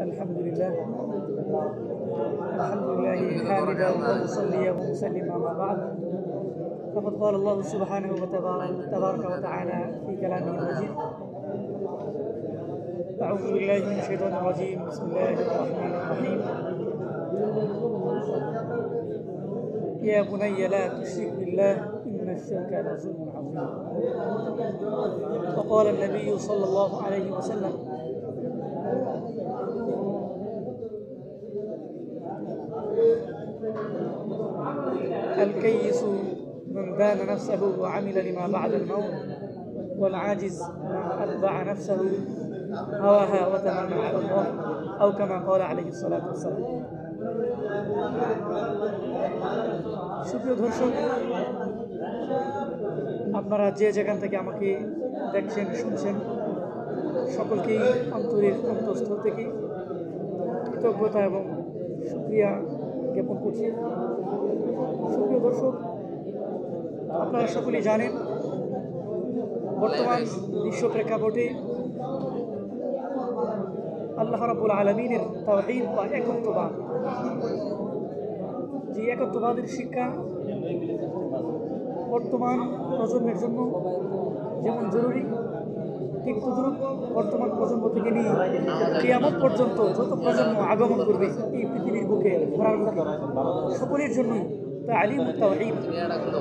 الحمد لله حامدا ومصليا ومسلما أما بعد فقد قال الله سبحانه تبارك وتعالى في كلامه المجيد أعوذ بالله من الشيطان الرجيم بسم الله الرحمن الرحيم يا بني لا تشرك بالله إن الشرك لظلم عظيم. وقال النبي صلى الله عليه وسلم الكيس من دان نفسه وعمل لما بعد الموت والعاجز من أتبع نفسه هواها وتمنى على الله أو كما قال عليه الصلاة والسلام. সুপ্রিয় দর্শক, আপনারা যে যেখান থেকে আমাকে দেখছেন শুনছেন সকলকেই অন্তরের অন্তঃস্থল থেকে কৃতজ্ঞতা এবং শুকরিয়া জ্ঞাপন করছি। সুপ্রিয় দর্শক, আপনারা সকলেই জানেন বর্তমান বিশ্ব প্রেক্ষাপটে আল্লাহ রাব্বুল আলামিনের তাওহীদ বা একত্ববাদ, যে একত্ববাদের শিক্ষা বর্তমান প্রজন্মের জন্য যেমন জরুরি, ঠিক তদ্রুপ বর্তমান প্রজন্ম থেকে নিয়ে কিয়ামত পর্যন্ত যত প্রজন্ম আগমন করবে এই পৃথিবীর বুকে ঘোরার বুকে সকলের জন্যই তালিমুত তাওহীদ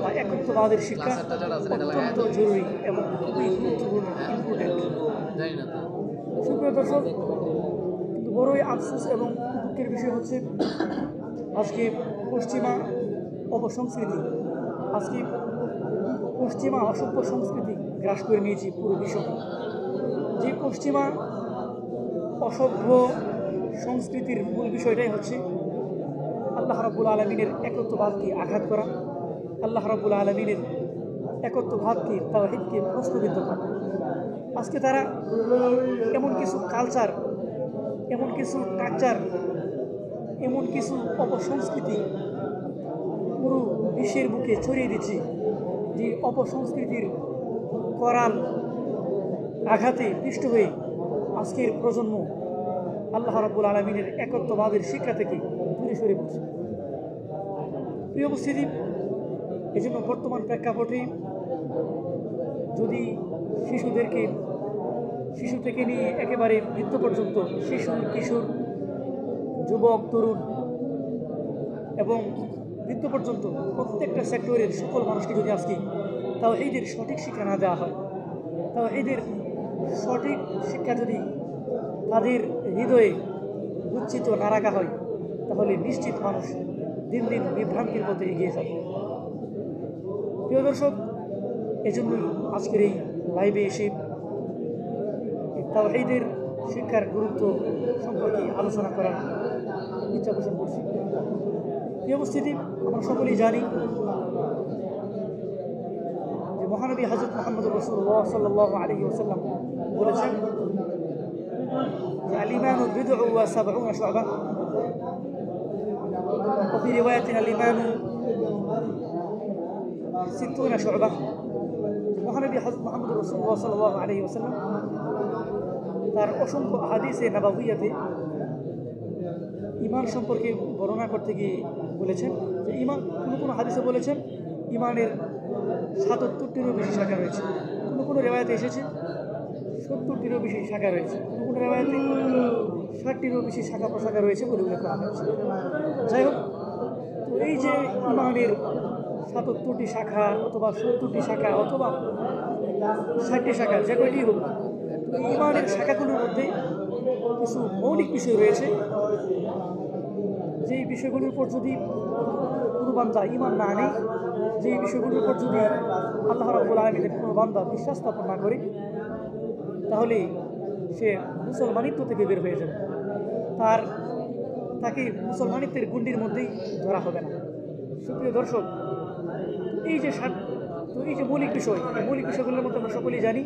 বা একত্ববাদের শিক্ষা অত্যন্ত জরুরি এবং খুবই গুরুত্বপূর্ণ, ইম্পর্টেন্ট। সুপ্রিয় দর্শক, কিন্তু বড়ই আফসোস এবং দুঃখের বিষয় হচ্ছে আজকে পশ্চিমা অপসংস্কৃতি, আজকে পশ্চিমা অসভ্য সংস্কৃতি গ্রাস করে নিয়েছি পুরো বিশ্বকে। যে পশ্চিমা অসভ্য সংস্কৃতির মূল বিষয়টাই হচ্ছে আল্লাহ রাব্বুল আলামিনের একত্ববাদকে আঘাত করা, আল্লাহ রাব্বুল আলামিনের একত্ববাদকে তাওহীদকে প্রশ্নবিদ্ধ করা। আজকে তারা এমন কিছু কালচার, এমন কিছু কালচার, এমন কিছু অপসংস্কৃতি পুরো বিশ্বের বুকে ছড়িয়ে দিচ্ছে, যে অপসংস্কৃতির করাল আঘাতে পিষ্ট হয়ে আজকের প্রজন্ম আল্লাহ রাব্বুল আলামিনের একত্ববাদের শিক্ষা থেকে দূরে সরে পড়ছে। প্রিয় উপস্থিতি, এজন্য বর্তমান প্রেক্ষাপটে যদি শিশু থেকে নিয়ে একেবারে বৃদ্ধ পর্যন্ত, শিশু, কিশোর, যুবক, তরুণ এবং বৃদ্ধ পর্যন্ত প্রত্যেকটা সেক্টরের সকল মানুষকে যদি আজকে তাওহীদের সঠিক শিক্ষা না দেওয়া হয়, তাওহীদের সঠিক শিক্ষা যদি তাদের হৃদয়ে উচ্চিত না রাখা হয়, তাহলে নিশ্চিত মানুষ দিন দিন বিভ্রান্তির পথে এগিয়ে যাবে। প্রিয় দর্শক, এজন্যই আজকের এই লাইভে এসে তাওহীদের শিক্ষার গুরুত্ব সম্পর্কে আলোচনা করার ইচ্ছা পোষণ করছি। এই উপস্থিতি, আমরা সকলেই জানি যে মহানবী হযরত মুহাম্মদুর রাসূলুল্লাহ সাল্লাল্লাহু আলাইহি ওয়াসাল্লাম বলেছেন যে আল ঈমানু বিদ'উ ওয়া সাব'উনা শু'বা, ওয়া ফি রিওয়ায়াতিন আল ঈমানু সিত্তুনা শু'বা। মহানবী হযরত মুহাম্মদুর রাসূলুল্লাহ সাল্লাল্লাহু আলাইহি ওয়াসাল্লাম তার অসংখ্য হাদিসে নাবাবিয়াতে ঈমান সম্পর্কে বর্ণনা করতে গিয়ে বলেছেন যে ঈমান, কোনো হাদিসে বলেছেন ঈমানের ৭৭টিরও বেশি শাখা রয়েছে, কোনো রিওয়ায়াতে এসেছে ৭০টিরও বেশি শাখা রয়েছে, কোনো রিওয়ায়াতে ৬০টিরও বেশি শাখা প্রশাখা রয়েছে বলে উল্লেখ করা হয়েছে। যাই হোক, তো এই যে ঈমানের ৭৭টি শাখা অথবা ৭০টি শাখা অথবা ৬০টি শাখা, যে কয়টি হোক, ঈমানের শাখাগুলোর মধ্যে কিছু মৌলিক বিষয় রয়েছে, যেই বিষয়গুলোর উপর যদি কোনো বান্দা ঈমান না আনে, যেই বিষয়গুলোর উপর যদি আল্লাহ রাব্বুল আলামিনের কোনো বান্দা বিশ্বাস স্থাপন না করে, তাহলে সে মুসলমানিত্ব থেকে বের হয়ে যাবে, তাকে মুসলমানিত্বের গুন্ডির মধ্যেই ধরা হবে না। সুপ্রিয় দর্শক, এই যে মৌলিক বিষয়, এই মৌলিক বিষয়গুলোর মধ্যে আমরা সকলেই জানি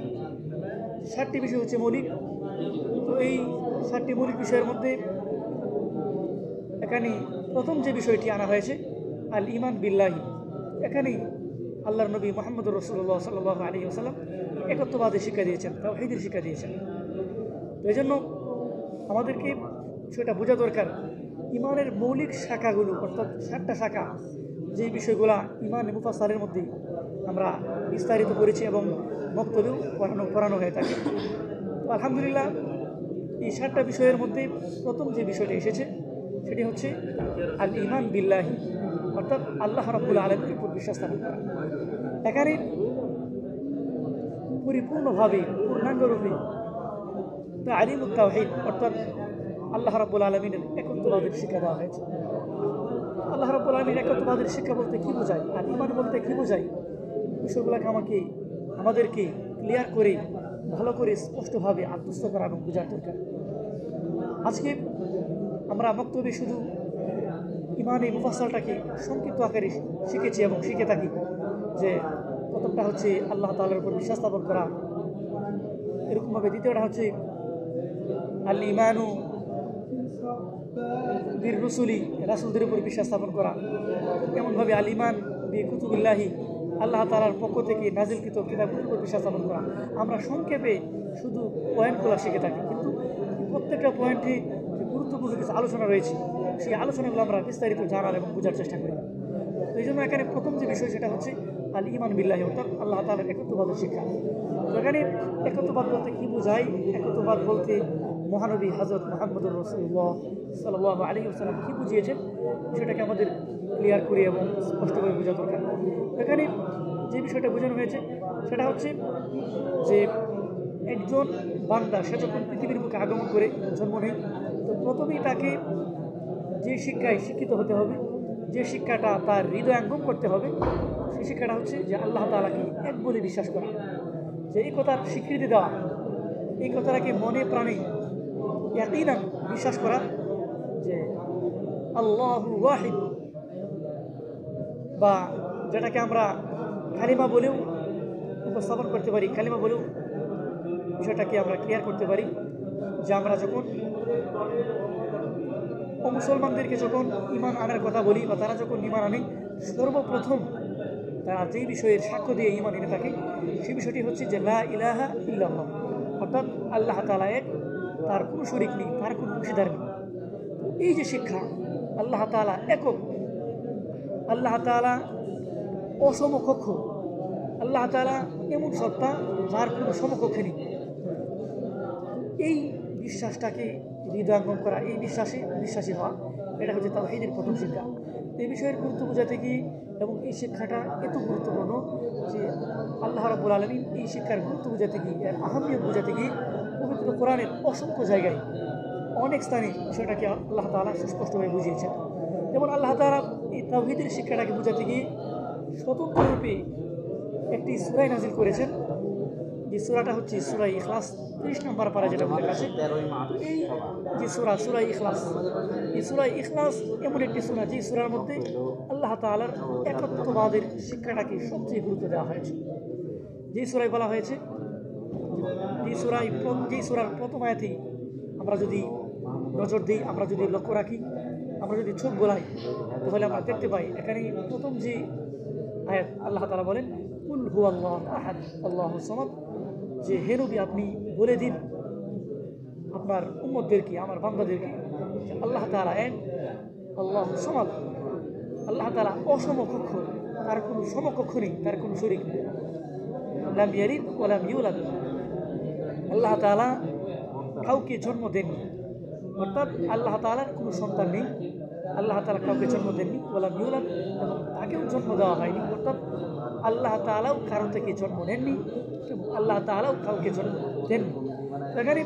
7টি বিষয় হচ্ছে মৌলিক। তো এই 7টি মৌলিক বিষয়ের মধ্যে এখানে প্রথম যে বিষয়টি আনা হয়েছে আল ঈমান বিল্লাহি, এখানেই আল্লাহর নবী মুহাম্মদুর রাসূলুল্লাহ সাল্লাল্লাহু আলাইহি ওয়াসাল্লাম একত্ববাদের শিক্ষা দিয়েছেন, তাওহীদের শিক্ষা দিয়েছেন। তো এই জন্য আমাদেরকে বিষয়টা বোঝা দরকার। ইমানের মৌলিক শাখাগুলো অর্থাৎ 7টা শাখা, যেই বিষয়গুলো ইমান মুফাসসালের মধ্যে আমরা বিস্তারিত করেছি এবং বক্তব্যেও পড়ানো হয়ে থাকে। তো আলহামদুলিল্লাহ এই 7টা বিষয়ের মধ্যে প্রথম যে বিষয়টা এসেছে সেটি হচ্ছে আল ইমান বিল্লাহি, অর্থাৎ আল্লাহ রাব্বুল আলামিনের উপর বিশ্বাস স্থাপন করা। এখানে পরিপূর্ণভাবে পূর্ণাঙ্গরূপে তালিমুত তাওহীদ অর্থাৎ আল্লাহ রাব্বুল আলামিনের একত্ববাদের শিক্ষা দেওয়া হয়েছে। আল্লাহ রাব্বুল আলামিনের একত্ববাদের শিক্ষা বলতে কী বোঝায় আর ইমান বলতে কী বোঝায়, বিষয়গুলোকে আমাদেরকে ক্লিয়ার করে ভালো করে স্পষ্টভাবে আত্মস্থ করা এবং বোঝার দরকার। আজকে আমরা বক্তব্যে শুধু ইমানে মুফাসসালটাকে সংক্ষিপ্ত আকারে শিখেছি এবং শিখে থাকি, যে প্রথমটা হচ্ছে আল্লাহ তাআলার উপর বিশ্বাস স্থাপন করা, এরকমভাবে দ্বিতীয়টা হচ্ছে আল ইমানু বীর রসুলি, রাসুলদের উপর বিশ্বাস স্থাপন করা, এমনভাবে আল ইমান বি কুতুবিল্লাহি, আল্লাহ তাআলার পক্ষ থেকে নাজিলকৃত কিতাবের উপর বিশ্বাস স্থাপন করা। আমরা সংক্ষেপে শুধু পয়েন্টগুলো শিখে থাকি, কিন্তু প্রত্যেকটা পয়েন্টে যে গুরুত্বপূর্ণ কিছু আলোচনা রয়েছে সেই আলোচনাগুলো আমরা বিস্তারিত জানার এবং বোঝার চেষ্টা করি। তো এই জন্য এখানে প্রথম যে বিষয় সেটা হচ্ছে আল ইমান বিল্লাহি অর্থাৎ আল্লাহ তাআলার একত্ববাদের শিক্ষা। তো এখানে একত্ববাদ বলতে কী বোঝায়, একত্ববাদ বলতে মহানবী হযরত মুহাম্মদুর রাসূলুল্লাহ সাল্লাল্লাহু আলাইহি ওয়াসাল্লাম কী বুঝিয়েছেন সেটাকে আমাদের ক্লিয়ার করে এবং স্পষ্টভাবে বোঝা দরকার। এখানে যে বিষয়টা বোঝানো হয়েছে সেটা হচ্ছে যে একজন বান্দা সে যখন পৃথিবীর বুকে আগমন করে জন্ম নেয়, তো প্রথমেই তাকে যে শিক্ষায় শিক্ষিত হতে হবে, যে শিক্ষাটা তার হৃদয়াঙ্গম করতে হবে, সেই শিক্ষাটা হচ্ছে যে আল্লাহ তাআলাকে এক বলে বিশ্বাস করা, যে এই কথার স্বীকৃতি দেওয়া, এই কথাটাকে মনে প্রাণে ইয়াকিনান বিশ্বাস করা যে আল্লাহু ওয়াহিদ, বা যেটাকে আমরা কালিমা বলেও উপস্থাপন করতে পারি, কালিমা বলেও বিষয়টাকে আমরা ক্লিয়ার করতে পারি, যে আমরা যখন মুসলমানদেরকে যখন ঈমান আনার কথা বলি বা তারা যখন ঈমান আনে, সর্বপ্রথম তারা যেই বিষয়ের সাক্ষ্য দিয়ে ঈমান এনে থাকে সেই বিষয়টি হচ্ছে যে লা ইলাহা ইল্লাল্লাহ, অর্থাৎ আল্লাহ তাআলা এক, তার কোনো শরীক নেই, তার কোনো অংশীদার নেই। এই যে শিক্ষা আল্লাহ তাআলা একক, আল্লাহ তাআলা অসমকক্ষ, আল্লাহ তাআলা এমন সত্তা যার কোনো সমকক্ষ নেই, এই বিশ্বাসটাকে হৃদয়ঙ্গম করা, এই বিশ্বাসী হওয়া, এটা হচ্ছে তাওহীদের প্রথম শিক্ষা। এই বিষয়ের গুরুত্ব বোঝাতে গিয়ে এবং এই শিক্ষাটা এত গুরুত্বপূর্ণ যে আল্লাহ রাব্বুল আলামিন এই শিক্ষার গুরুত্ব বোঝাতে গিয়ে, এর আহমিয়ত বোঝাতে গিয়ে পবিত্র কোরআনের অসংখ্য জায়গায় অনেক স্থানে বিষয়টাকে আল্লাহ তাআলা সুস্পষ্টভাবে বুঝিয়েছেন। যেমন আল্লাহ তাআলা এই তাওহীদের শিক্ষাটাকে বোঝাতে গিয়ে স্বতন্ত্ররূপে একটি সূরা নাজিল করেছেন, যে সূরাটা হচ্ছে সূরা ইখলাস, 30 নম্বর পারা যেটা উল্লেখ আছে। এই যে সূরা ইখলাস, এই সূরা ইখলাস এমন একটি সূরা যে সূরার মধ্যে আল্লাহ তাআলার একত্ববাদের শিক্ষাটাকে সবচেয়ে গুরুত্ব দেওয়া হয়েছে। যেই সূরায় বলা হয়েছে, যেই সূরার প্রথম আয়াতেই আমরা যদি নজর দিই, আমরা যদি লক্ষ্য রাখি, আমরা যদি চোখ গোলাই, তাহলে আমরা দেখতে পাই এখানে প্রথম যে আয়াত আল্লাহ তাআলা বলেন কুল হুয়াল্লাহু আহাদ আল্লাহুস সামাদ, যে হে নবী আপনি বলে দিন আপনার উম্মতদেরকে, আমার বান্দাদেরকে, আল্লাহ তাআলা এক, আল্লাহুস সামাদ, আল্লাহ তাআলা অসমকক্ষ, তার কোনো সমকক্ষ নেই, তার কোনো শরীক নেই, লাম ইয়ালিদ ওয়া লাম ইউলাদ, আল্লাহ তাআলা কাউকে জন্ম দেননি, অর্থাৎ আল্লাহ তাআলার কোনো সন্তান নেই, আল্লাহ তাআলা কাউকে জন্ম দেননি, ওয়া লাম ইউলাদ, এবং তাকেও জন্ম দেওয়া হয়নি, অর্থাৎ আল্লাহ তাআলাও কারো থেকে জন্ম নেননি, আল্লাহ তাআলাও কাউকে জন্ম দেননি। এখানে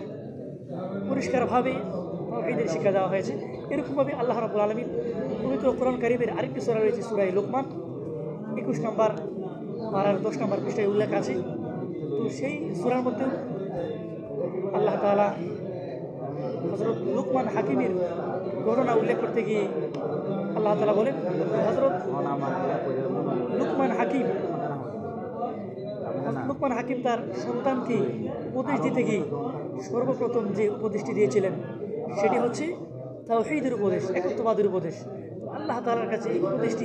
পরিষ্কারভাবে তাওহীদের শিক্ষা দেওয়া হয়েছে। এরকমভাবে আল্লাহ রাব্বুল আলামিন পবিত্র কোরআন কারীমের আরেকটি সূরা রয়েছে সূরা লুকমান, 21 নম্বর আর 10 নম্বর পৃষ্ঠায় উল্লেখ আছে। তো সেই সূরার মধ্যে আল্লাহ তাআলা হযরত লুকমান হাকিমের ঘটনা উল্লেখ করতে গিয়ে আল্লাহ তাআলা বলেন, হযরত লুকমান হাকিম তার সন্তানকে উপদেশ দিতে গিয়ে সর্বপ্রথম যে উপদেশটি দিয়েছিলেন সেটি হচ্ছে তাওহীদের উপদেশ, একত্ববাদের উপদেশ। আল্লাহ তাআলার কাছে এই উপদেশটি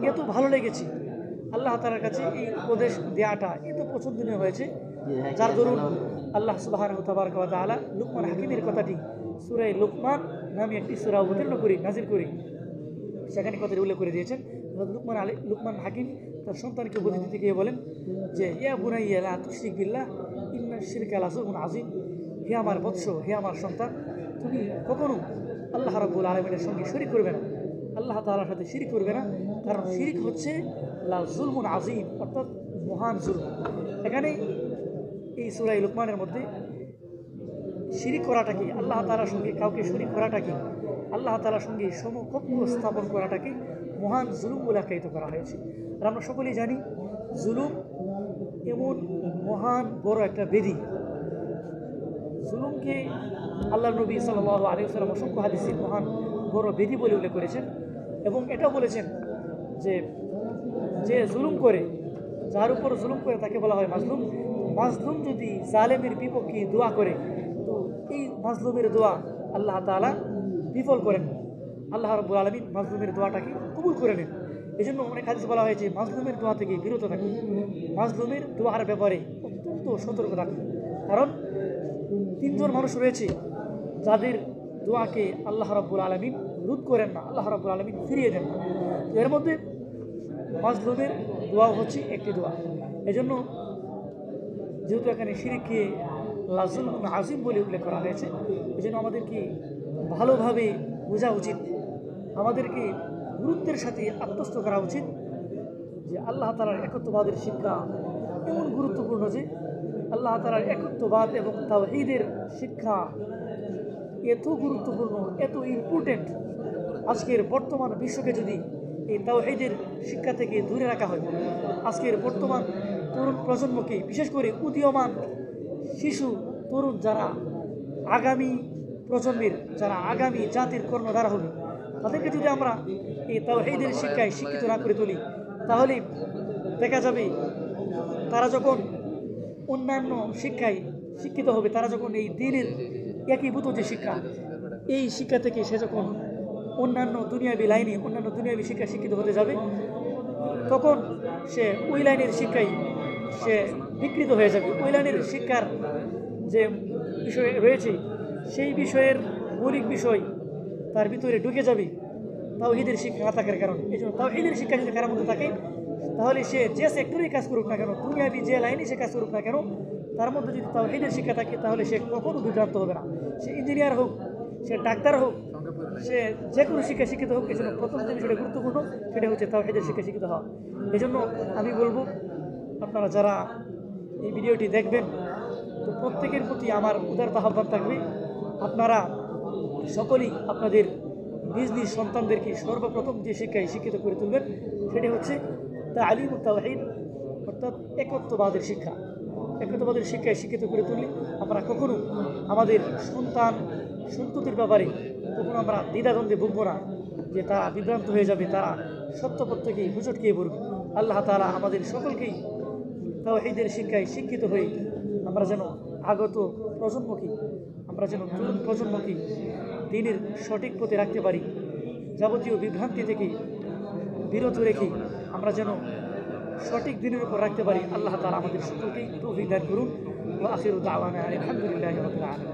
এত ভালো লেগেছে, আল্লাহ তাআলার কাছে এই উপদেশ দেওয়াটা এত পছন্দনীয় হয়েছে, যার দরুন আল্লাহ সুবহানাহু ওয়া তাআলা লুকমান হাকিমের কথাটি সূরা লুকমান নামে একটি সূরা অবতীর্ণ করি, নাজিল করি। সেখানে কথাটি উল্লেখ করে দিয়েছেন। লুকমান হাকিম তার সন্তানকে উপদেশ দিতে গিয়ে বলেন যে ইয়া বুনাইয়া লা তুশরিক বিল্লাহ ইন্না শিরকা লাযুলমুন আযীম। হে আমার বৎস, হে আমার সন্তান, তুমি কখনো আল্লাহ রাব্বুল আলামিনের সঙ্গে শরীক করবে না, আল্লাহ তাআলার সাথে শিরিক করবে না, কারণ শিরিক হচ্ছে লাযুলমুন আযীম, অর্থাৎ মহান জুলম। এখানে এই সূরা লুকমানের মধ্যে শিরিক করাটা কি, আল্লাহ তাআলার সঙ্গে কাউকে শরীক করাটা কি, আল্লাহ তাআলার সঙ্গে সমকক্ষ স্থাপন করাটাকে মহান জুলুম বলে আখ্যায়িত করা হয়েছে। আর আমরা সকলেই জানি জুলুম এমন মহান বড় একটা বেদি। জুলুমকে আল্লাহ নবী সাল্লাল্লাহু আলাইহি ওয়াসাল্লাম অসংখ্য হাদিসে মহান বড় বেদি বলে উল্লেখ করেছেন এবং এটাও বলেছেন যে যে জুলুম করে, যার উপর জুলুম করে তাকে বলা হয় মাজলুম। মাজলুম যদি জালেমের বিপক্ষে দোয়া করে তো এই মাজলুমের দোয়া আল্লাহ তাআলা বিফল করেন, আল্লাহ রাব্বুল আলামিন মাজলুমের দোয়াটাকে কবুল করে নেন। এই জন্য অনেক হাদিসে বলা হয়েছে মাজলুমের দোয়া থেকে বিরত থাকুন, মাজলুমের দোয়ার ব্যাপারে অত্যন্ত সতর্ক থাকুন। কারণ তিনজন মানুষ রয়েছে যাদের দোয়াকে আল্লাহ রাব্বুল আলামিন রুদ করেন না, আল্লাহ রাব্বুল আলামিন ফিরিয়ে দেন না। এর মধ্যে মাজলুমের দোয়া হচ্ছে একটি দোয়া। এজন্য যেহেতু এখানে শিরককে লাযুলমুন আযীম বলে উল্লেখ করা হয়েছে, এজন্য আমাদেরকে ভালোভাবে বোঝা উচিত, আমাদেরকে গুরুত্বের সাথে আত্মস্থ করা উচিত যে আল্লাহ তাআলার একত্ববাদের শিক্ষা এমন গুরুত্বপূর্ণ যে আল্লাহ তাআলার একত্ববাদ এবং তাওহীদের শিক্ষা এত গুরুত্বপূর্ণ, এত ইম্পর্টেন্ট। আজকের বর্তমান বিশ্বকে যদি এই তাওহীদের শিক্ষা থেকে দূরে রাখা হয়, আজকের বর্তমান তরুণ প্রজন্মকে, বিশেষ করে উদীয়মান শিশু তরুণ যারা আগামী প্রজন্মের, যারা আগামী জাতির কর্ণধার হবে, তাদেরকে যদি আমরা এই তাওহীদের শিক্ষায় শিক্ষিত না করে তুলি, তাহলে দেখা যাবে তারা যখন অন্যান্য শিক্ষায় শিক্ষিত হবে, তারা যখন এই দ্বীনের একীভূত যে শিক্ষা, এই শিক্ষা থেকে সে যখন অন্যান্য দুনিয়াবী লাইনে, অন্যান্য দুনিয়াবী শিক্ষায় শিক্ষিত হতে যাবে, তখন সে ওই লাইনের শিক্ষায় সে বিকৃত হয়ে যাবে। ওই লাইনের শিক্ষার যে বিষয় রয়েছে সেই বিষয়ের মৌলিক বিষয় তার ভিতরে ঢুকে যাবে তাওহীদের শিক্ষা না থাকার কারণে। এই জন্য তাওহীদের শিক্ষা যদি কারোর মধ্যে থাকে, তাহলে সে যে সেক্টরেই কাজ করুক না কেন, দুনিয়াবী যে লাইনে সে কাজ করুক না কেন, তার মধ্যে যদি তাওহীদের শিক্ষা থাকে তাহলে সে কখনো বিভ্রান্ত হবে না। সে ইঞ্জিনিয়ার হোক, সে ডাক্তার হোক, সে যে কোনো শিক্ষা শিক্ষিত হোক, এই জন্য প্রথম যে বিষয়টা গুরুত্বপূর্ণ সেটা হচ্ছে তাওহীদের শিক্ষা শিক্ষিত হওয়া। এই জন্য আমি বলবো আপনারা যারা এই ভিডিওটি দেখবেন, তো প্রত্যেকের প্রতি আমার উদারত আহ্বান থাকবে, আপনারা সকলেই আপনাদের নিজ নিজ সন্তানদেরকে সর্বপ্রথম যে শিক্ষায় শিক্ষিত করে তুলবেন সেটি হচ্ছে তালিমুত তাওহীদ, অর্থাৎ একত্ববাদের শিক্ষা। একত্ববাদের শিক্ষায় শিক্ষিত করে তুললে আমরা কখনো আমাদের সন্তান সন্ততির ব্যাপারে কখনো আমরা দ্বিধাদ্বন্দ্বে ভুগবো না যে তারা বিভ্রান্ত হয়ে যাবে, তারা সত্য প্রত্যেকেই হুজট খেয়ে পড়বে। আল্লাহ তাআলা আমাদের সকলকেই তাওহীদের শিক্ষায় শিক্ষিত হয়ে আমরা যেন আগত প্রজন্মকে, আমরা যেন তরুণ প্রজন্মকে দ্বীনের সঠিক পথে রাখতে পারি, যাবতীয় বিভ্রান্তি থেকে বিরত রেখে আমরা যেন সঠিক দ্বীনের উপর রাখতে পারি। আল্লাহ তাআলা আমাদের সকলকেই তৌফিক দান করুন। ওয়া আখিরু দাওয়ানা আলহামদুলিল্লাহি রাব্বিল আলামিন।